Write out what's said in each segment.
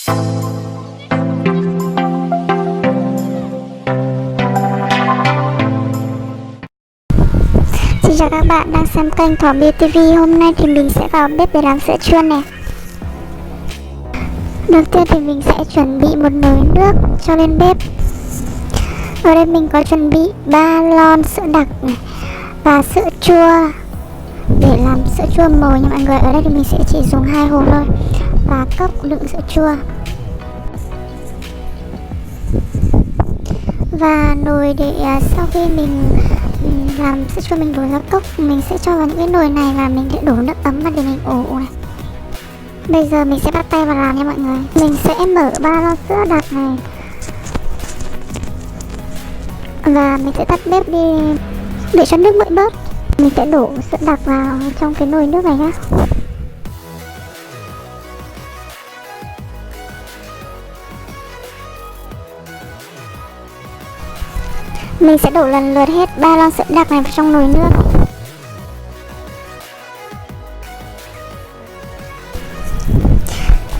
Xin chào các bạn đang xem kênh Thỏ Bia TV. Hôm nay thì mình sẽ vào bếp để làm sữa chua nè. Đầu tiên thì mình sẽ chuẩn bị một nồi nước cho lên bếp. Ở đây mình có chuẩn bị 3 lon sữa đặc này và sữa chua để làm sữa chua màu nha mọi người. Ở đây thì mình sẽ chỉ dùng 2 hộp thôi và cốc đựng sữa chua. Và nồi để sau khi mình làm sữa chua mình đổ ra cốc, mình sẽ cho vào những cái nồi này và mình sẽ đổ nước ấm vào để mình ủ này. Bây giờ mình sẽ bắt tay vào làm nha mọi người. Mình sẽ mở 3 lon sữa đặc này và mình sẽ tắt bếp đi để cho nước nguội bớt. Mình sẽ đổ sữa đặc vào trong cái nồi nước này nhá. Mình sẽ đổ lần lượt hết 3 lon sữa đặc này vào trong nồi nước.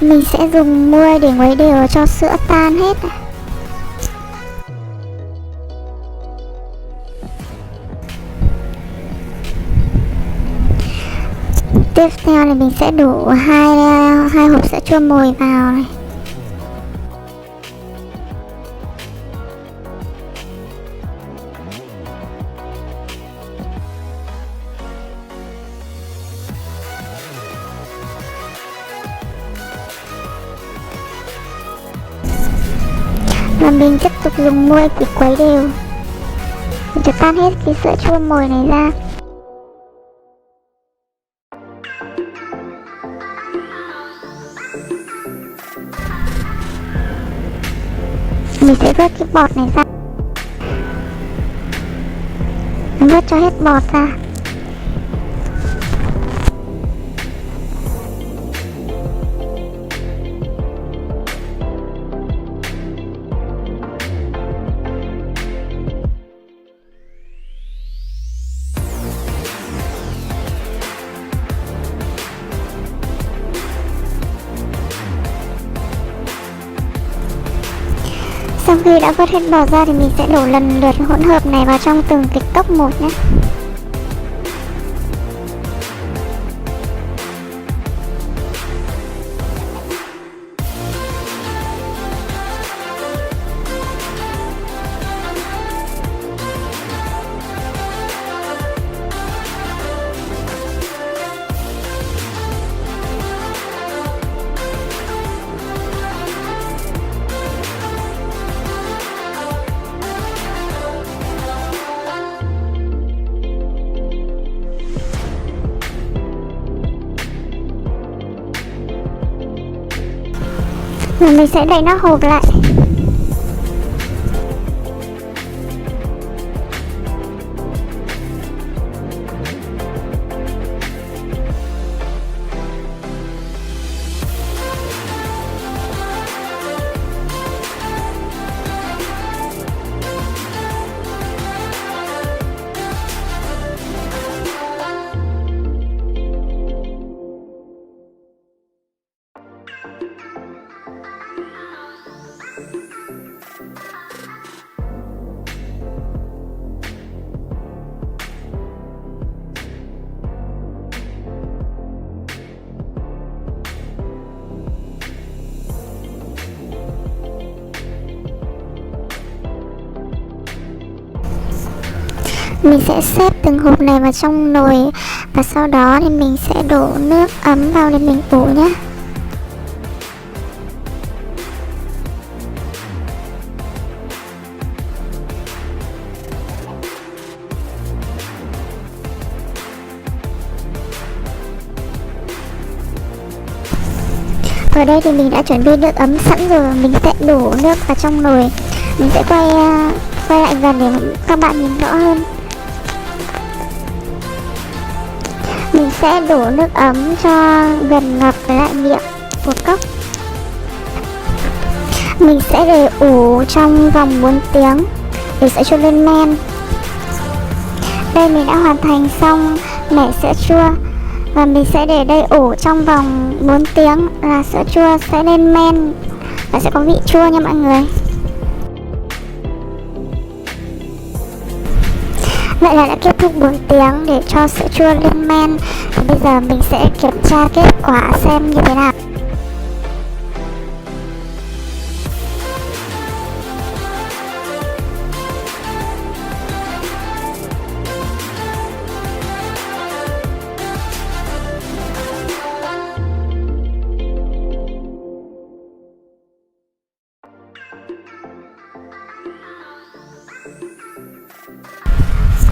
Mình sẽ dùng muôi để khuấy đều cho sữa tan hết. Tiếp theo là mình sẽ đổ hai hộp sữa chua mồi vào này. Và mình tiếp tục dùng muôi để khuấy đều để tan hết cái sữa chua mồi này ra. Mình sẽ vớt cái bọt này ra, mình vớt cho hết bọt ra. Sau khi đã vớt hết bọt ra thì mình sẽ đổ lần lượt hỗn hợp này vào trong từng cái cốc một nhé. Và mình sẽ đậy nắp hộp lại. Mình sẽ xếp từng hộp này vào trong nồi và sau đó thì mình sẽ đổ nước ấm vào để mình ủ nhé. Ở đây thì mình đã chuẩn bị nước ấm sẵn rồi, mình sẽ đổ nước vào trong nồi. Mình sẽ quay lại gần để các bạn nhìn rõ hơn. Mình sẽ đổ nước ấm cho gần ngập với lại miệng của cốc. Mình sẽ để ủ trong vòng 4 tiếng để sữa chua lên men. Đây mình đã hoàn thành xong mẻ sữa chua và mình sẽ để đây ủ trong vòng 4 tiếng là sữa chua sẽ lên men Nó sẽ có vị chua nha mọi người. Vậy là đã kết thúc 4 tiếng để cho sữa chua lên men. Thì bây giờ mình sẽ kiểm tra kết quả xem như thế nào.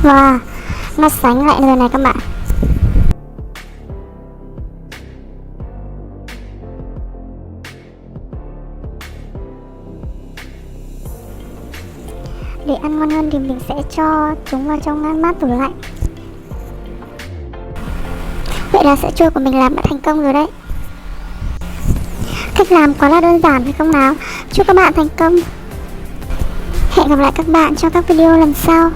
Wow, nó sánh lại rồi này các bạn. Để ăn ngon hơn thì mình sẽ cho chúng vào trong ngăn mát tủ lạnh. Vậy là sữa chua của mình làm đã thành công rồi đấy. Cách làm quá là đơn giản phải không nào? Chúc các bạn thành công. Hẹn gặp lại các bạn trong các video lần sau.